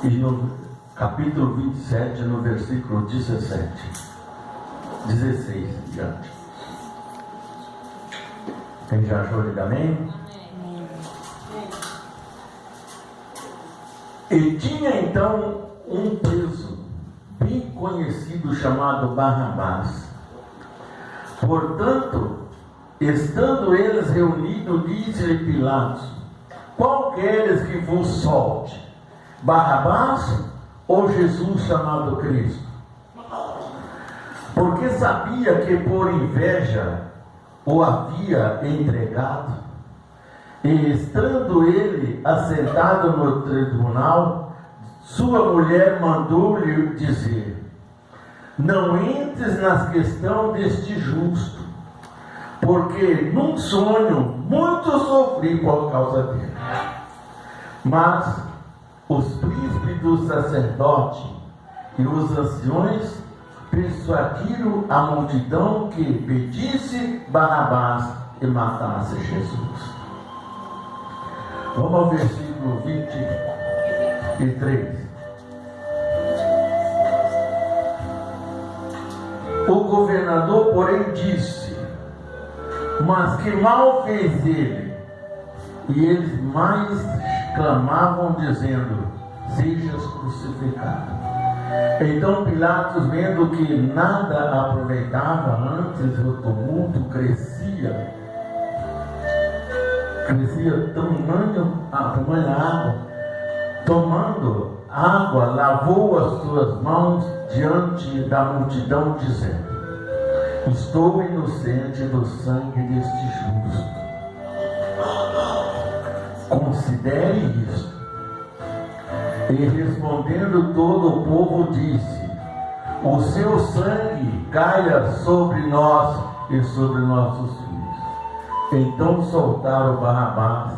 E no capítulo 27, no versículo 16 diante. Quem já achou, diga amém? E tinha então um preso bem conhecido chamado Barrabás. Portanto, estando eles reunidos, disse-lhe Pilatos: qual queres que vos solte? Barrabás ou Jesus chamado Cristo? Porque sabia que por inveja o havia entregado. E estando ele assentado no tribunal, sua mulher mandou-lhe dizer: não entres na questão deste justo, porque num sonho muito sofri por causa dele. Mas os príncipes do sacerdote e os anciões persuadiram a multidão que pedisse Barrabás e matasse Jesus. Vamos ao versículo 23. O governador, porém, disse: mas que mal fez ele? E eles mais clamavam, dizendo: sejas crucificado. Então Pilatos, vendo que nada aproveitava, antes o tumulto crescia tamanha água, tomando água, lavou as suas mãos diante da multidão, dizendo: estou inocente do sangue deste justo. Considere isto. E respondendo todo o povo disse: o seu sangue caia sobre nós e sobre nossos filhos. Então soltaram Barrabás,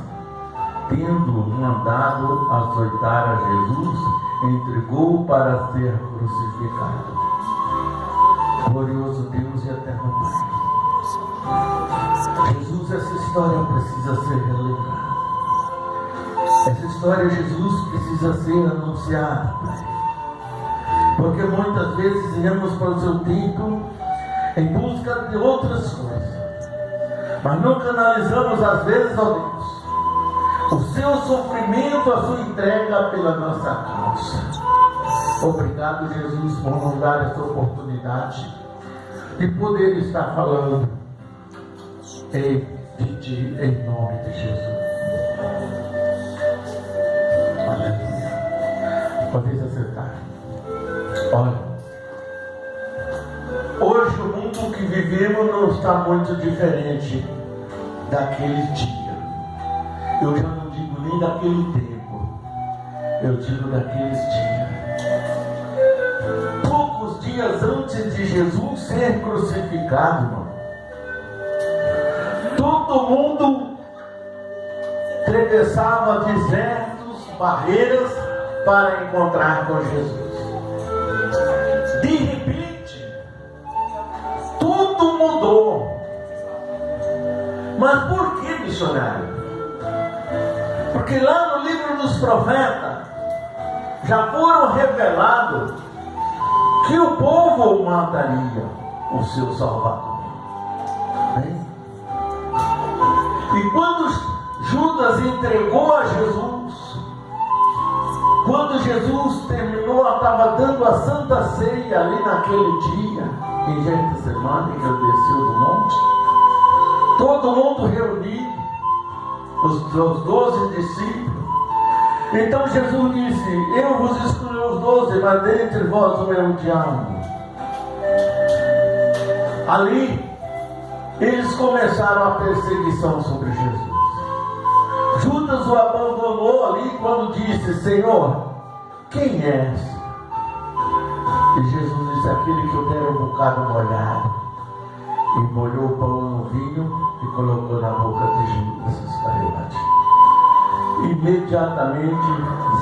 tendo mandado açoitar a Jesus, entregou-o para ser crucificado. Glorioso Deus e eterno Pai, Jesus, essa história precisa ser relembrada. Essa história, Jesus, precisa ser anunciada, Pai. Porque muitas vezes iremos para o seu templo em busca de outras coisas, mas não canalizamos às vezes, ó Deus, o seu sofrimento, a sua entrega pela nossa causa. Obrigado, Jesus, por nos dar essa oportunidade de poder estar falando de Ti em nome de Jesus. Aleluia. Pode acertar. Olha, hoje o mundo que vivemos não está muito diferente daquele dia. Eu já não digo nem daquele tempo, eu digo daqueles dias. Poucos dias antes de Jesus ser crucificado, irmão, todo mundo atravessava desertos, barreiras para encontrar com Jesus. De repente, tudo mudou. Mas por que, missionário? Porque lá no livro dos profetas já foram revelados que o povo mataria o seu Salvador. Bem? E quando Judas entregou a Jesus, quando Jesus terminou, estava dando a Santa Ceia ali naquele dia, em Getsemane, que ele desceu do monte, todo mundo reunido, os 12 discípulos. Então Jesus disse: eu vos escolhi os 12, mas dentre vós um é o diabo. Ali eles começaram a perseguição sobre Jesus. Judas o abandonou ali quando disse: Senhor, quem és? E Jesus disse: aquele que eu der um bocado molhado. E molhou o pão no vinho e colocou na boca de Judas Iscariote. Imediatamente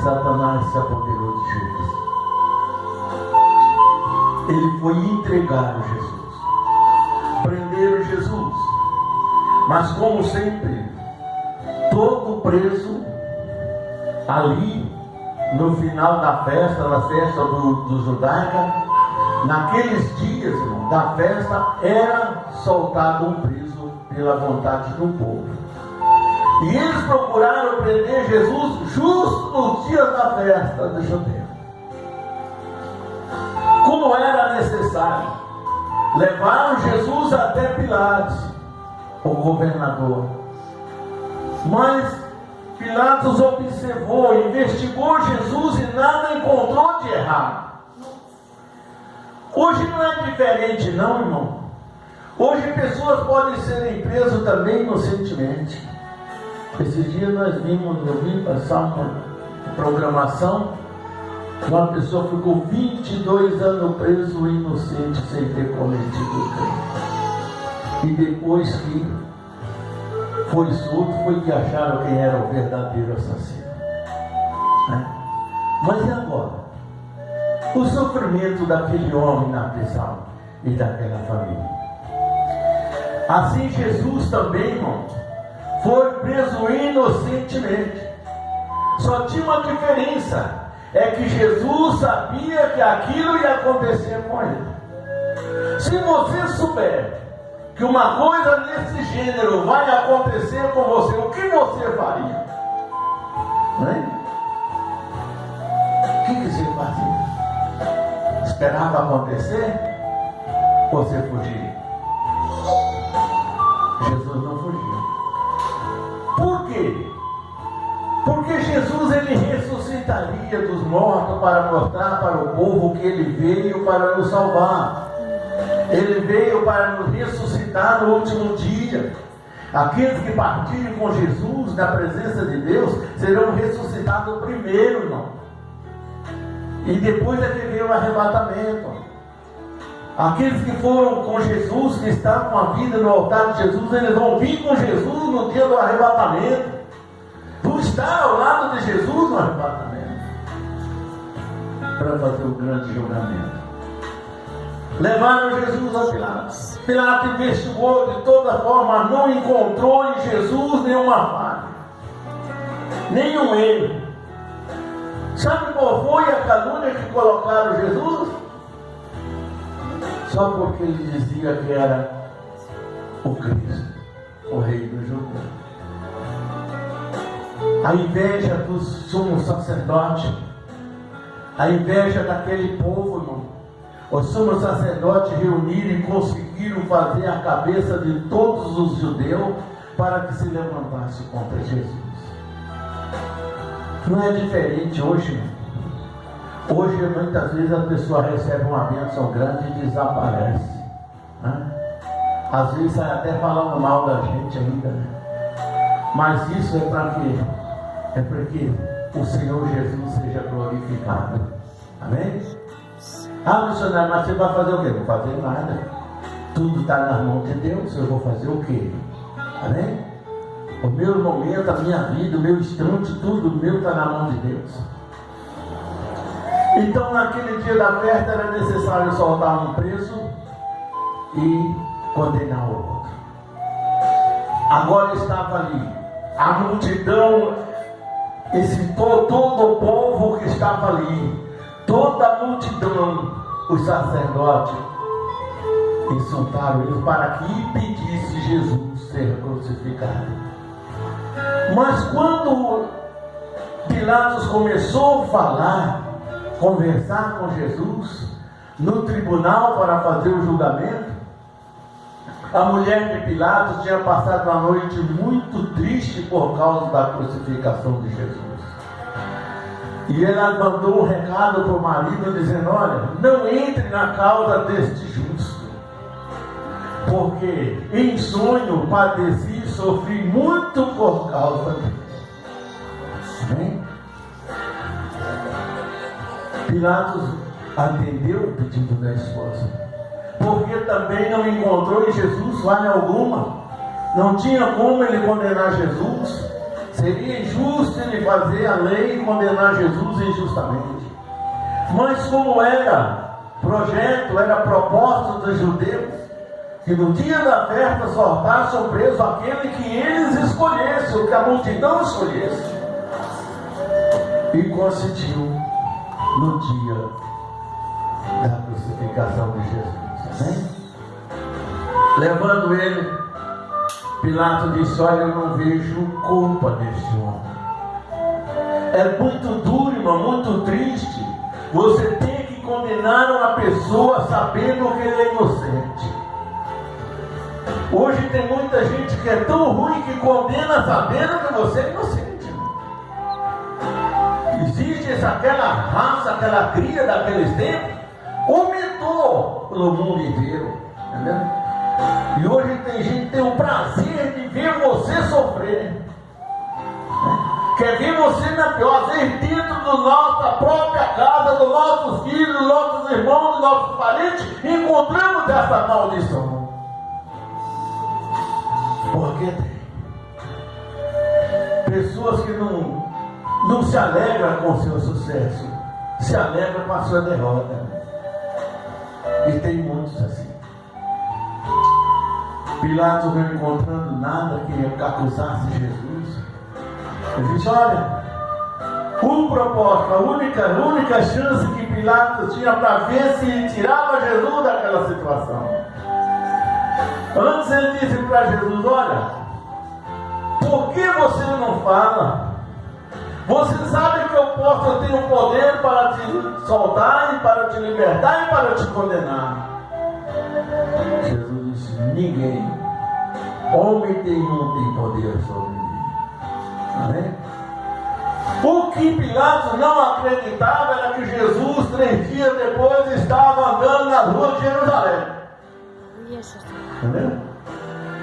Satanás se apoderou de Judas. Ele foi entregar a Jesus. Prenderam Jesus. Mas como sempre, todo preso ali no final da festa, na festa do judaica, naqueles dias, irmão, da festa, era soltado um preso pela vontade do povo. E eles procuraram prender Jesus justo nos dias da festa do judeu. Como era necessário, levaram Jesus até Pilatos, o governador. Mas Pilatos observou, investigou Jesus e nada encontrou de errado. Hoje não é diferente não, irmão. Hoje pessoas podem ser presas também inocentemente. Esses dias nós vimos, eu vi passar uma programação, uma pessoa ficou 22 anos preso inocente sem ter cometido crime. E depois que foi solto, foi que acharam quem era o verdadeiro assassino. Mas e agora? O sofrimento daquele homem na prisão e daquela família. Assim Jesus também, irmão, foi preso inocentemente. Só tinha uma diferença, é que Jesus sabia que aquilo ia acontecer com ele. Se você souber que uma coisa desse gênero vai acontecer com você, o que você faria? Não é? O que você fazia? Esperava acontecer? Ou você fugiria? Jesus não fugiu. Por quê? Porque Jesus ele ressuscitaria dos mortos para mostrar para o povo que ele veio para nos salvar. Ele veio para nos ressuscitar no último dia. Aqueles que partirem com Jesus na presença de Deus serão ressuscitados primeiro, irmão. E depois é que veio o arrebatamento. Aqueles que foram com Jesus, que estão com a vida no altar de Jesus, eles vão vir com Jesus no dia do arrebatamento. Vão estar ao lado de Jesus no arrebatamento, para fazer o grande julgamento. Levaram Jesus a Pilatos. Pilatos investigou de toda forma, não encontrou em Jesus nenhuma falha, nenhum erro. Sabe qual foi a calúnia que colocaram Jesus? Só porque ele dizia que era o Cristo, o Rei dos judeus. A inveja dos sumos sacerdotes, a inveja daquele povo, irmão. Os sumos sacerdotes reuniram e conseguiram fazer a cabeça de todos os judeus para que se levantasse contra Jesus. Não é diferente hoje, não. Hoje muitas vezes a pessoa recebe uma bênção grande e desaparece, né? Às vezes sai até falando mal da gente ainda, né? Mas isso é para quê? É para que o Senhor Jesus seja glorificado. Amém? Ah, missionário, mas você vai fazer o quê? Não vou fazer nada. Tudo está nas mãos de Deus, eu vou fazer o quê? Amém? O meu momento, a minha vida, o meu instante, tudo meu está na mão de Deus. Então naquele dia da festa era necessário soltar um preso e condenar o outro. Agora estava ali a multidão, todo o povo que estava ali, toda a multidão, os sacerdotes insultaram eles para que impedisse Jesus ser crucificado. Mas quando Pilatos começou a falar, conversar com Jesus no tribunal para fazer o julgamento, a mulher de Pilatos tinha passado uma noite muito triste por causa da crucificação de Jesus. E ela mandou um recado para o marido dizendo: olha, não entre na causa deste justo, porque em sonho padeci e sofri muito por causa dele. Amém? Pilatos atendeu o pedido da esposa, porque também não encontrou em Jesus falha alguma. Não tinha como ele condenar Jesus. Seria injusto ele fazer a lei e condenar Jesus injustamente. Mas como era projeto, era propósito dos judeus, que no dia da festa soltassem preso aquele que eles escolhessem, o que a multidão escolhesse. E conseguiu no dia da crucificação de Jesus. Amém? Levando ele, Pilato disse: olha, eu não vejo culpa neste homem. É muito duro, irmão, muito triste você ter que condenar uma pessoa sabendo que ele é inocente. Hoje tem muita gente que é tão ruim que condena sabendo que você é inocente. Existe aquela raça, aquela cria daqueles tempos, aumentou pelo mundo inteiro, entendeu? E hoje tem gente que tem o prazer de ver você sofrer, né? Quer ver você na pior, às vezes dentro da nossa própria casa, dos nossos filhos, dos nossos irmãos, dos nossos parentes, encontramos essa maldição. Porque tem pessoas que não se alegram com o seu sucesso, se alegram com a sua derrota. E tem muitos assim. Pilatos não encontrando nada que acusasse Jesus. Ele disse: olha, o propósito, a única chance que Pilatos tinha para ver se tirava Jesus daquela situação. Antes ele disse para Jesus: olha, por que você não fala? Você sabe que eu tenho poder para te soltar, e para te libertar, e para te condenar. Jesus disse: ninguém, homem nenhum tem poder sobre mim. Amém? O que Pilatos não acreditava era que Jesus, 3 dias depois, estava andando nas ruas de Jerusalém. Entendeu?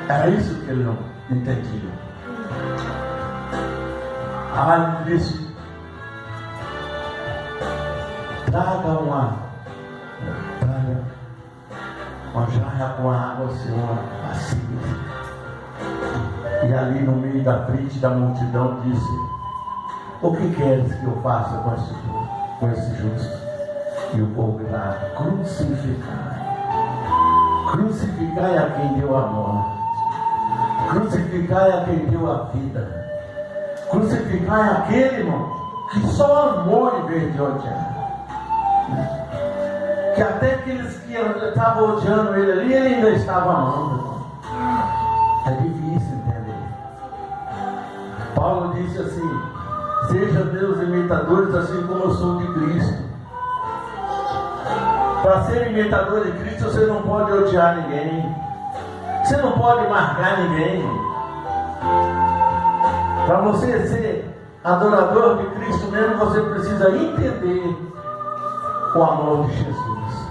Era isso que ele não entendia. Aí ele disse: traga uma jarra com água, Senhor, assim. E ali no meio da frente da multidão disse: o que queres que eu faça com esse justo? E o povo lá: crucificai. Crucificai a quem deu a morte. Crucificai a quem deu a vida. Crucificai aquele, irmão, que só amou em vez de odiar. Que até aqueles que estavam odiando ele ali, ele ainda estava amando, irmão. É difícil entender. Paulo disse assim: seja meus imitadores assim como eu sou de Cristo. Para ser imitador de Cristo, você não pode odiar ninguém. Você não pode marcar ninguém. Para você ser adorador de Cristo mesmo, você precisa entender o amor de Jesus.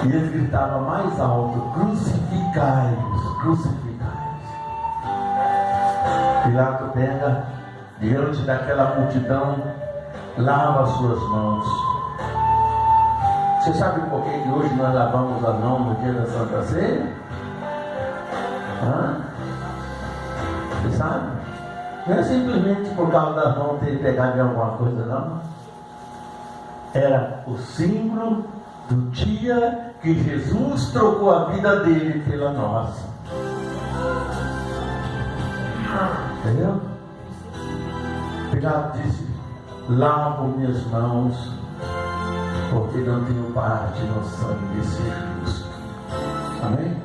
E ele gritava mais alto: crucificai-os, crucificai-os. Pilato pega diante daquela multidão, lava as suas mãos. Você sabe por que hoje nós lavamos a mão no dia da Santa Ceia? Você sabe? Não é simplesmente por causa das mãos ter pegado em alguma coisa, não. Era o símbolo do dia que Jesus trocou a vida dele pela nossa. Entendeu? Pilato disse: lavo minhas mãos, porque não tenho parte no sangue desse justo. Amém?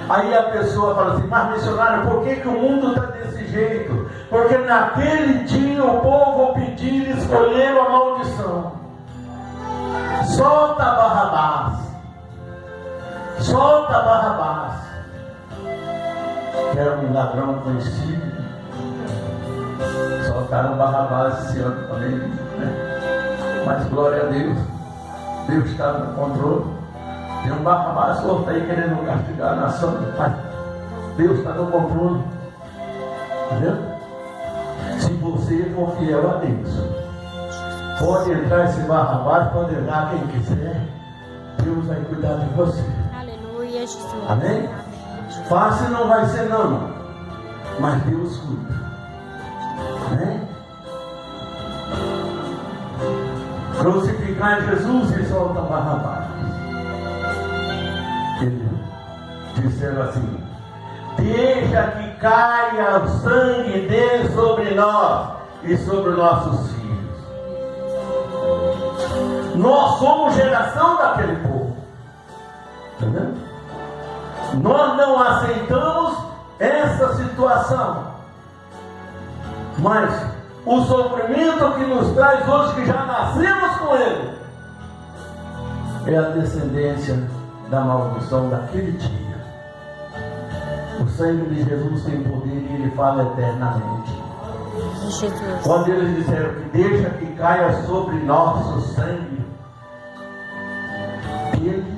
Aí a pessoa fala assim: mas missionário, por que o mundo está desse jeito? Porque naquele dia o povo pediu e escolheram a maldição. Solta Barrabás. Solta Barrabás. Que era um ladrão conhecido. Soltaram Barrabás esse ano também, né? Mas glória a Deus, Deus está no controle. Tem um Barrabás solto aí querendo castigar a nação, mas Deus está no controle. Entendeu? Se você for fiel a Deus, pode entrar esse Barrabás, pode entrar quem quiser, Deus vai cuidar de você. Aleluia, Jesus. Amém? Fácil não vai ser não, mas Deus cuida. Amém? Crucificar Jesus e solta Barrabás. disseram assim: deixa que caia o sangue dele sobre nós e sobre nossos filhos. Nós somos geração daquele povo. Entendeu? Nós não aceitamos essa situação. Mas o sofrimento que nos traz hoje, que já nascemos com ele, é a descendência da maldição daquele dia. O sangue de Jesus tem poder e ele fala eternamente. Jesus. Quando eles disseram que deixa que caia sobre nosso sangue, ele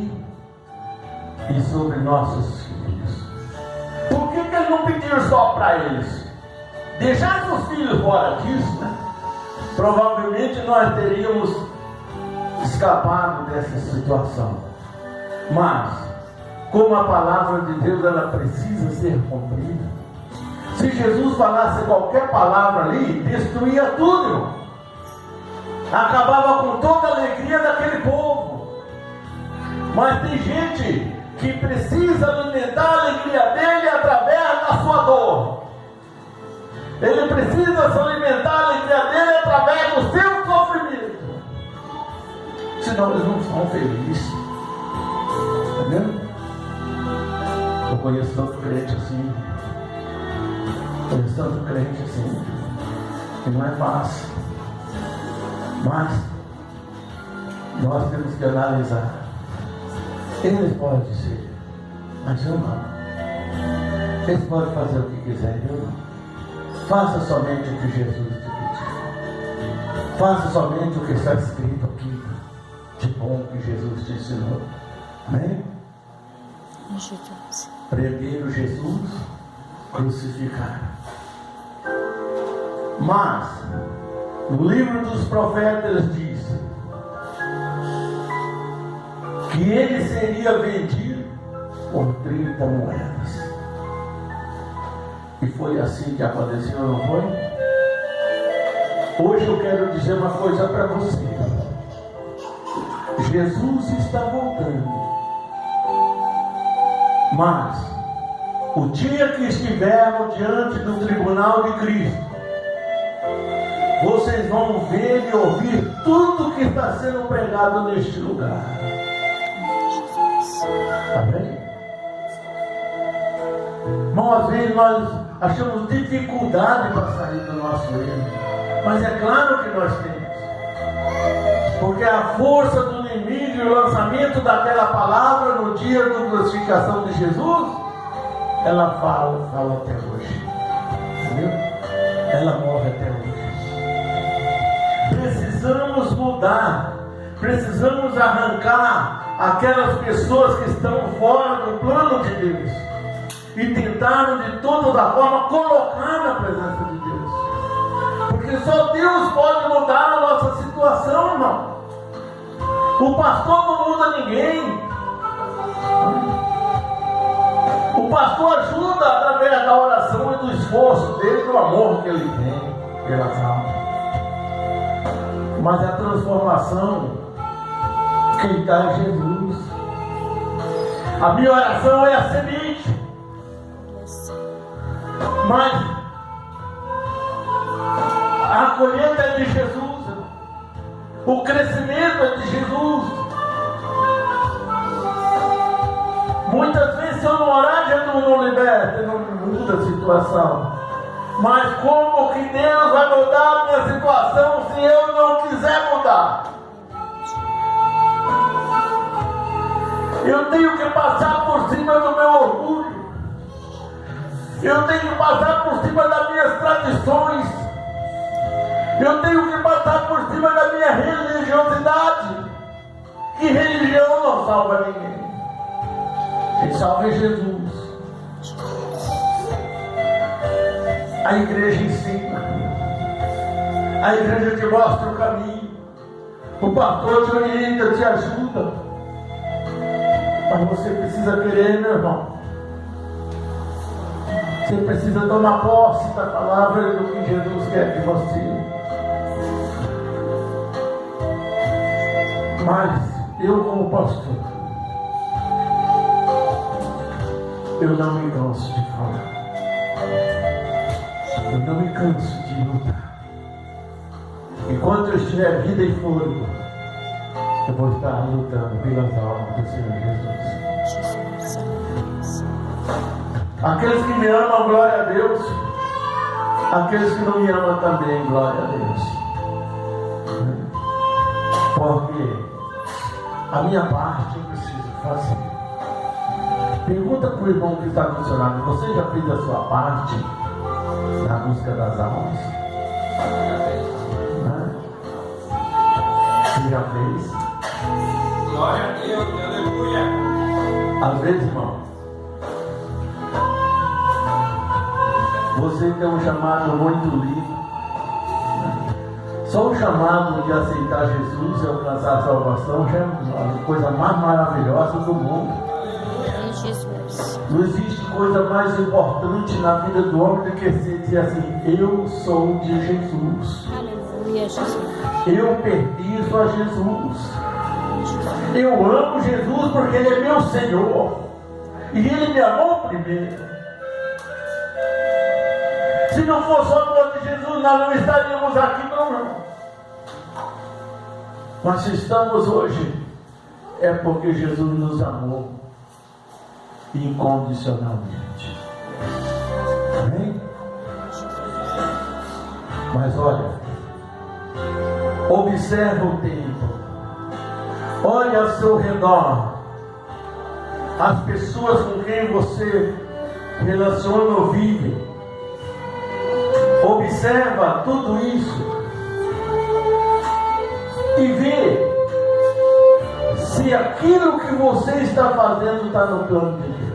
e sobre nossos filhos. Por que ele não pediu só para eles? Deixasse os filhos fora disso, né? Provavelmente nós teríamos escapado dessa situação. Mas, como a palavra de Deus, ela precisa ser cumprida. Se Jesus falasse qualquer palavra ali, destruía tudo, irmão. Acabava com toda a alegria daquele povo. Mas tem gente que precisa alimentar a alegria dele através da sua dor. Ele precisa se alimentar a alegria dele através do seu sofrimento. Senão eles não são felizes. Entendeu? Eu conheço tanto crente assim. Conheço tanto crente assim. Que não é fácil. Mas nós temos que analisar. Eles podem ser, mas eu não. Eles podem fazer o que quiserem, eu não. Faça somente o que Jesus te pediu. Faça somente o que está escrito aqui de bom que Jesus te ensinou. Amém? Jesus. Prenderam Jesus, crucificaram. Mas no livro dos profetas diz que ele seria vendido por 30 moedas. E foi assim que aconteceu, não foi? Hoje eu quero dizer uma coisa para você. Jesus está voltando. Mas o dia que estivermos diante do tribunal de Cristo, vocês vão ver e ouvir tudo que está sendo pregado neste lugar. Amém? Irmão, às vezes nós achamos dificuldade para sair do nosso erro. Mas é claro que nós temos. Porque a força do inimigo e o lançamento daquela palavra no dia da crucificação de Jesus, ela fala até hoje. Entendeu? Ela morre até hoje. Precisamos mudar. Precisamos arrancar aquelas pessoas que estão fora do plano de Deus e tentaram de toda a forma colocar na presença de Deus, porque só Deus pode mudar a nossa situação, irmão. O pastor não muda ninguém. O pastor ajuda através da oração e do esforço dele, do amor que ele tem pelas almas. Mas a transformação quem dá é Jesus. A minha oração é a semente. Mas a colheita é de Jesus. O crescimento é de Jesus. Muitas vezes se eu não orar, já não liberta, não muda a situação. Mas como que Deus vai mudar a minha situação se eu não quiser mudar? Eu tenho que passar por cima do meu orgulho. Eu tenho que passar por cima das minhas tradições. Eu tenho que passar por cima da minha religiosidade. Que religião não salva ninguém. Quem salva é Jesus. A igreja ensina. A igreja te mostra o caminho. O pastor te orienta, te ajuda. Mas você precisa querer, meu irmão. Você precisa tomar posse da palavra e do que Jesus quer de você. Mas eu, como pastor, eu não me canso de falar. Eu não me canso de lutar. Enquanto eu estiver vida e fôlego, eu vou estar lutando pelas almas do Senhor Jesus. Aqueles que me amam, glória a Deus. Aqueles que não me amam também, glória a Deus. Porque a minha parte eu preciso fazer. Pergunta para o irmão que está do seu lado: você já fez a sua parte na busca das almas? Você já fez? Glória a Deus, aleluia. Às vezes, irmão, você tem um chamado muito lindo. Só o chamado de aceitar Jesus e alcançar a salvação já é a coisa mais maravilhosa do mundo. Não existe coisa mais importante na vida do homem do que dizer assim: eu sou de Jesus. Aleluia, Jesus. Eu pertenço a Jesus. Eu amo Jesus porque Ele é meu Senhor. E Ele me amou primeiro. Se não fosse o amor de Jesus, nós não estaríamos aqui, não. Mas se estamos hoje, é porque Jesus nos amou incondicionalmente. Amém? Mas olha, observa o tempo, olha ao seu redor, as pessoas com quem você relaciona ou vive. Observa tudo isso e vê se aquilo que você está fazendo está no plano de Deus.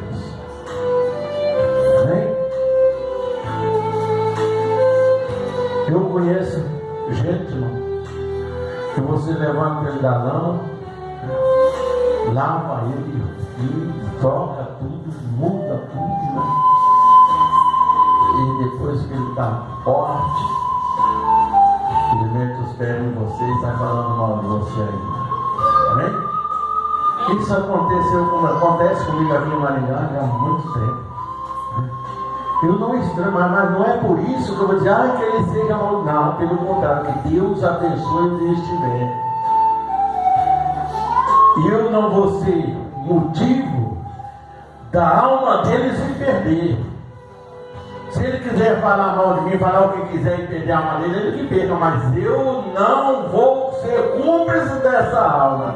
Amém? Eu conheço gente, irmão, que você levanta ele da lama, lava ele e troca tudo, muda tudo, né? E depois que ele está forte, ele mete os pés em você e sai falando mal de você aí. Amém? Isso acontece comigo aqui em Maringá já há muito tempo. Eu não estranho, mas não é por isso que eu vou dizer que ele seja mal. Não, pelo contrário, que Deus abençoe onde estiver. E eu não vou ser motivo da alma dele se perder. Se ele quiser falar mal de mim, falar o que quiser e perder a alma dele, ele que perca, mas eu não vou ser cúmplice dessa alma.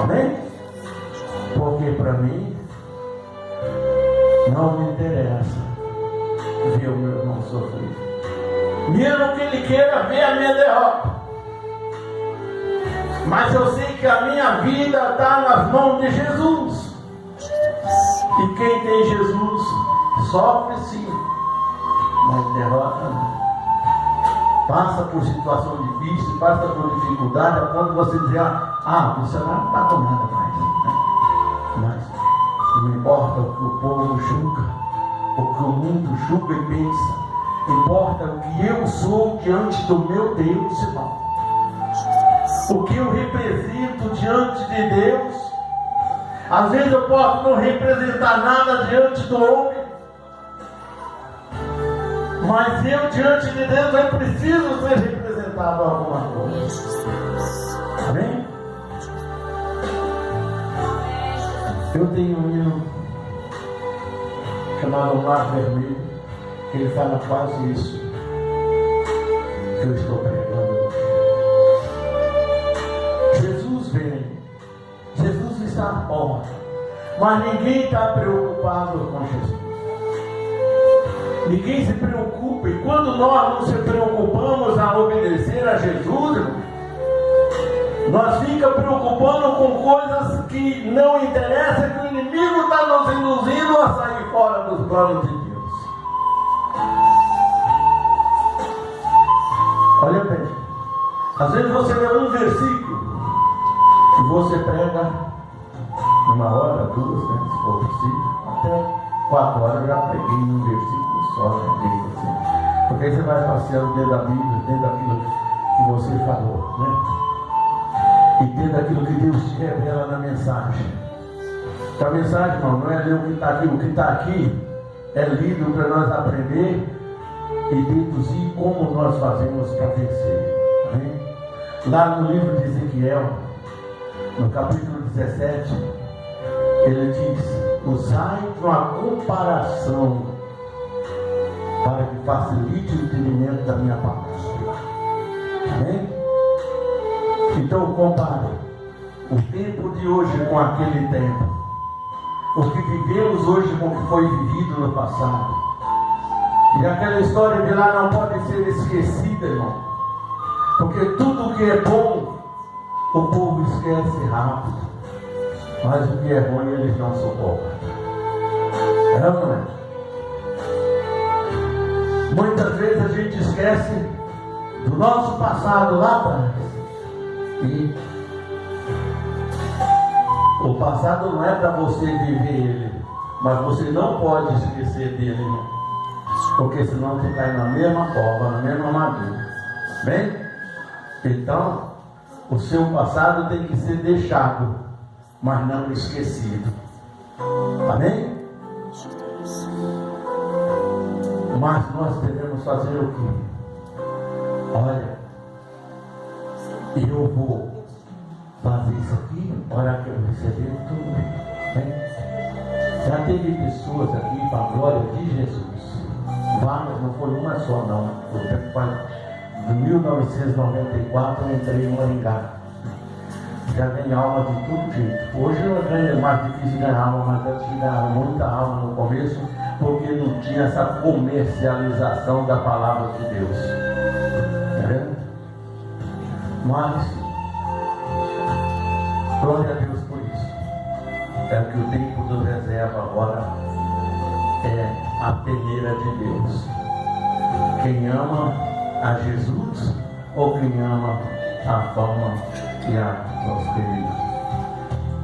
Amém? Porque para mim não me interessa ver o meu irmão sofrer, mesmo que ele queira ver a minha derrota. Mas eu sei que a minha vida está nas mãos de Jesus. E quem tem Jesus sofre sim, mas derrota não. Passa por situação difícil, passa por dificuldade, a ponto de você dizer: o missionário não está com nada mais, né? Mas não importa o que o povo julga, o que o mundo julga e pensa, importa o que eu sou diante do meu Deus, irmão. O que eu represento diante de Deus. Às vezes eu posso não representar nada diante do homem, mas eu diante de Deus eu preciso ser representado alguma coisa. Amém? Eu tenho um hino chamado Mar Vermelho, que ele fala quase isso que eu estou pregando hoje. Jesus vem, Jesus está à porta, mas ninguém está preocupado com Jesus. Ninguém se preocupa, e quando nós não se preocupamos a obedecer a Jesus, nós ficamos preocupando com coisas que não interessam, que o inimigo está nos induzindo a sair fora dos planos de Deus. Olha bem, às vezes você lê um versículo e você prega uma hora, duas, né, se for possível, até 4 horas eu já preguei num versículo só, né, assim. Porque aí você vai passeando dentro da Bíblia, dentro daquilo que você falou, né? E dentro daquilo que Deus te revela na mensagem. A mensagem, irmão, não é ler o que está aqui. O que está aqui é lido para nós aprender e deduzir como nós fazemos para vencer. Amém? Lá no livro de Ezequiel, no capítulo 17, ele diz: usai uma comparação para que facilite o entendimento da minha palavra. Amém? Então compare o tempo de hoje com aquele tempo. O que vivemos hoje com o que foi vivido no passado. E aquela história de lá não pode ser esquecida, irmão. Porque tudo que é bom, o povo esquece rápido. Mas o que é ruim, eles não suportam. É ou não é? Muitas vezes a gente esquece do nosso passado lá atrás. E o passado não é para você viver ele, mas você não pode esquecer dele, irmão. Porque senão tu cai na mesma cova, na mesma armadilha. Bem? Então, o seu passado tem que ser deixado, mas não esquecido. Amém? Mas nós devemos fazer o quê? Olha, eu vou fazer isso aqui, olha que eu recebi tudo bem. Já teve pessoas aqui, para a glória de Jesus, várias, não foi uma só não. De 1994 eu entrei em Maringá. Já ganhei alma de todo jeito. Hoje eu ganho mais difícil ganhar alma, mas antes ganhava muita alma no começo, porque não tinha essa comercialização da palavra de Deus. Tá vendo? Mas glória a Deus por isso. É que o tempo do reserva agora é a peneira de Deus. Quem ama a Jesus ou quem ama a fama e a prosperidade.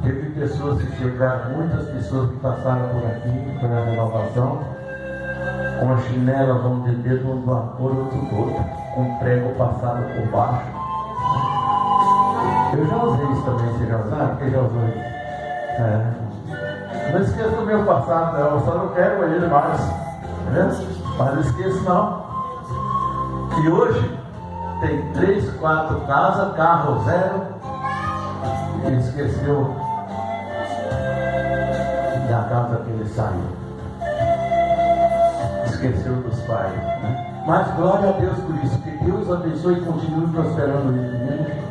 Teve pessoas que chegaram, muitas pessoas que passaram por aqui, pela renovação, com a chinela, vamos dizer, de um vapor outro todo, com prego passado por baixo. Eu já usei isso também, você já usaram? Quem já usou isso? Não esqueça do meu passado, eu só não quero ele mais. Mas não esqueço não. E hoje tem 3, 4 casas, carro zero, e esqueceu da casa que ele saiu. Esqueceu dos pais. Né? Mas glória a Deus por isso. Que Deus abençoe e continue prosperando eles.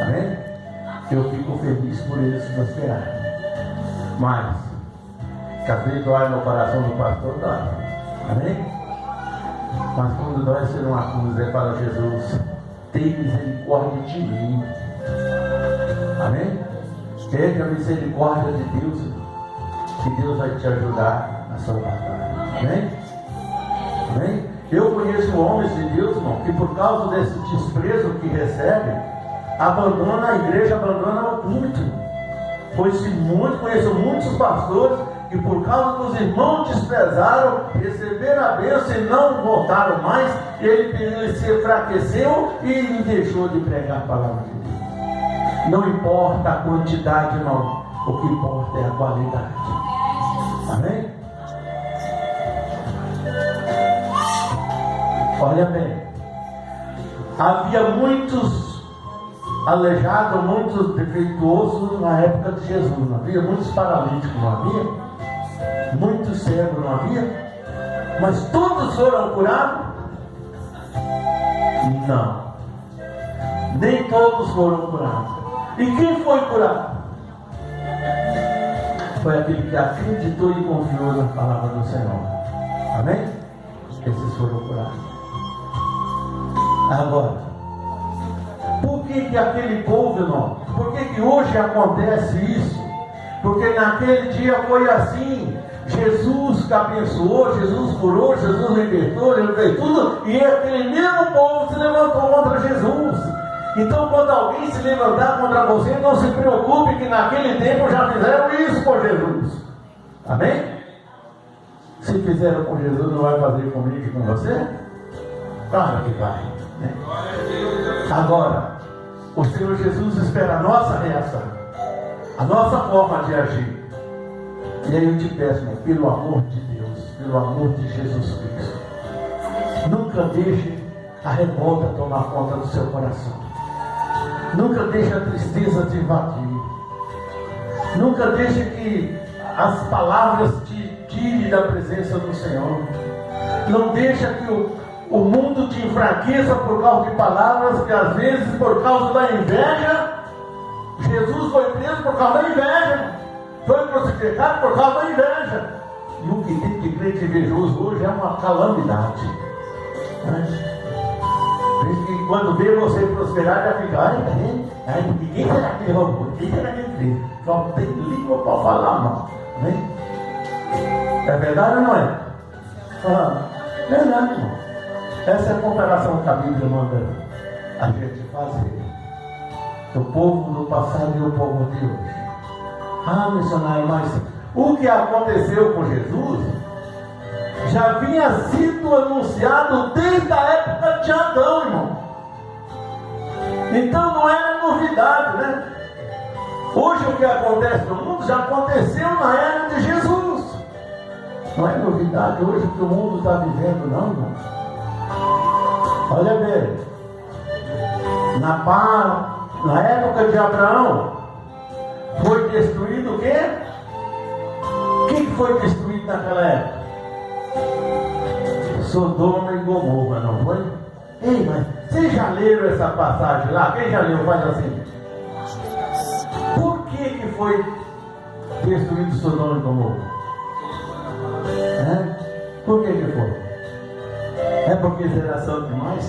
Amém? Eu fico feliz por eles prosperarem. Mas, que às vezes dói no coração do pastor, dói. Amém? Mas quando dói ser uma cruz, é para Jesus: tem misericórdia de mim. Amém? Pede a misericórdia de Deus, que Deus vai te ajudar na sua batalha. Amém? Amém? Eu conheço homens de Deus, irmão, que por causa desse desprezo que recebe, abandona a igreja, abandona o culto. Conheço muitos pastores que por causa dos irmãos desprezaram, receberam a bênção e não voltaram mais. Ele se enfraqueceu e deixou de pregar a palavra de Deus. Não importa a quantidade, irmão, o que importa é a qualidade. Amém? Olha bem, havia muitos aleijado, muitos defeituosos na época de Jesus, não havia? Muitos paralíticos, não havia? Muitos cegos, não havia? Mas todos foram curados? Não, nem todos foram curados. E quem foi curado? Foi aquele que acreditou e confiou na palavra do Senhor. Amém? Esses foram curados. Agora, por que aquele povo, irmão? Por que hoje acontece isso? Porque naquele dia foi assim. Jesus que abençoou, Jesus curou, Jesus libertou, ele fez tudo, e aquele mesmo povo se levantou contra Jesus. Então, quando alguém se levantar contra você, não se preocupe, que naquele tempo já fizeram isso com Jesus. Amém? Se fizeram com Jesus, não vai fazer comigo e com você? Claro que vai, né? Agora, o Senhor Jesus espera a nossa reação, a nossa forma de agir. E aí eu te peço, irmão, pelo amor de Deus, pelo amor de Jesus Cristo, nunca deixe a revolta tomar conta do seu coração. Nunca deixe a tristeza te invadir. Nunca deixe que as palavras te tirem da presença do Senhor. Não deixe que o mundo te enfraqueça por causa de palavras que às vezes por causa da inveja. Jesus foi preso por causa da inveja. Foi crucificado por causa da inveja. E o que tem de crente invejoso hoje é uma calamidade. E quando vê você prosperar, já fica, ai, ninguém será que roubou? Quem será que fez? Só tem língua para falar mal. Né? É verdade ou não é? Verdade, irmão. Essa é a comparação que a Bíblia manda a gente fazer. O povo do passado e o povo de hoje. Missionário, mas o que aconteceu com Jesus já vinha sido anunciado desde a época de Adão, irmão. Então não era novidade, né? Hoje o que acontece no mundo já aconteceu na era de Jesus. Não é novidade hoje o que o mundo está vivendo, não, irmão. Olha bem, na época de Abraão foi destruído o quê? O que foi destruído naquela época? Sodoma e Gomorra, não foi? Ei, mas vocês já leram essa passagem lá? Quem já leu faz assim? Por que foi destruído Sodoma e Gomorra? Por que foi? É porque geração demais?